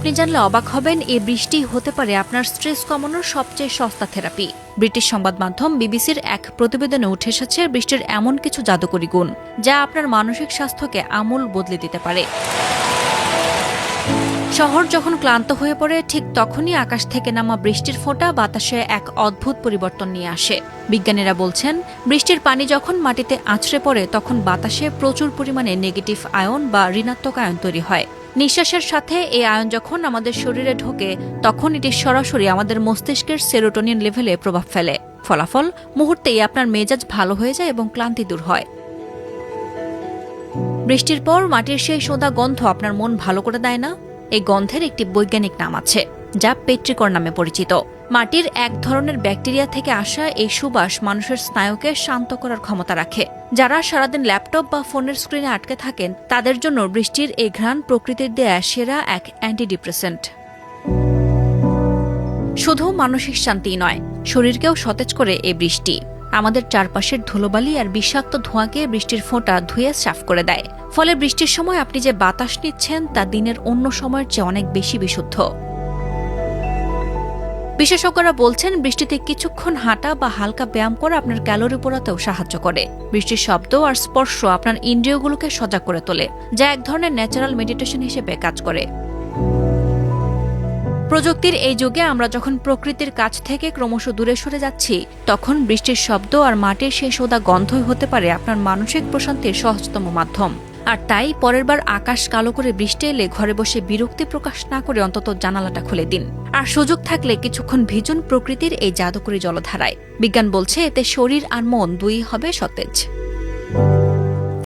আপনি জানলে অবাক হবেন, এই বৃষ্টি হতে পারে আপনার স্ট্রেস কমানোর সবচেয়ে সস্তা থেরাপি। ব্রিটিশ সংবাদ মাধ্যম বিবিসির এক প্রতিবেদনে উঠে এসেছে বৃষ্টির এমন কিছু জাদুকরী গুণ যা আপনার মানসিক স্বাস্থ্যকে আমূল বদলে দিতে পারে। শহর যখন ক্লান্ত হয়ে পড়ে, ঠিক তখনই আকাশ থেকে নামা বৃষ্টির ফোঁটা বাতাসে এক অদ্ভুত পরিবর্তন নিয়ে আসে। বিজ্ঞানীরা বলছেন, বৃষ্টির পানি যখন মাটিতে আছড়ে পড়ে তখন বাতাসে প্রচুর পরিমাণে নেগেটিভ আয়ন বা ঋণাত্মক আয়ন তৈরি হয়। নিঃশ্বাসের সাথে এই আয়ন যখন আমাদের শরীরে ঢোকে তখন এটি সরাসরি আমাদের মস্তিষ্কের সেরোটোনিন লেভেলে প্রভাব ফেলে। ফলাফল, মুহূর্তেই আপনার মেজাজ ভালো হয়ে যায় এবং ক্লান্তি দূর হয়। বৃষ্টির পর মাটির সেই সোঁদা গন্ধ আপনার মন ভালো করে দেয় না? এই গন্ধের একটি বৈজ্ঞানিক নাম আছে, যা পেট্রিকর নামে পরিচিত। মাটির এক ধরনের ব্যাকটেরিয়া থেকে আসা এই সুবাস মানুষের স্নায়ুকে শান্ত করার ক্ষমতা রাখে। যারা সারাদিন ল্যাপটপ বা ফোনের স্ক্রিনে আটকে থাকেন তাদের জন্য বৃষ্টির এই ঘ্রাণ প্রকৃতির দেয়া সেরা এক অ্যান্টিডিপ্রেসেন্ট। শুধু মানসিক শান্তি নয়, শরীরকেও সতেজ করে এই বৃষ্টি। আমাদের চারপাশের ধুলোবালি আর বিষাক্ত ধোঁয়াকে বৃষ্টির ফোঁটা ধুয়ে সাফ করে দেয়। ফলে বৃষ্টির সময় আপনি যে বাতাস নিচ্ছেন তা দিনের অন্য সময়ের চেয়ে অনেক বেশি বিশুদ্ধ। বিশেষজ্ঞরা বলছেন, বৃষ্টিতে কিছুক্ষণ হাঁটা বা হালকা ব্যায়াম করা আপনার ক্যালোরি পোড়াতেও সাহায্য করে। বৃষ্টির শব্দ আর স্পর্শ আপনার ইন্দ্রিয়গুলোকে সজাগ করে তোলে, যা এক ধরনের ন্যাচারাল মেডিটেশন হিসেবে কাজ করে। প্রযুক্তির এই যুগে আমরা যখন প্রকৃতির কাছ থেকে ক্রমশ দূরে সরে যাচ্ছি, তখন বৃষ্টির শব্দ আর মাটির সেই সোদা গন্ধই হতে পারে আপনার মানসিক প্রশান্তির সহজতম মাধ্যম। আর তাই পরের বার আকাশ কালো করে বৃষ্টি এলে ঘরে বসে বিরক্তি প্রকাশ না করে অন্তত জানালাটা খুলে দিন। আর সুযোগ থাকলে কিছুক্ষণ ভিজুন প্রকৃতির এই জাদুকরী জলধারায়। বিজ্ঞান বলছে, এতে শরীর আর মন দুই হবে সতেজ।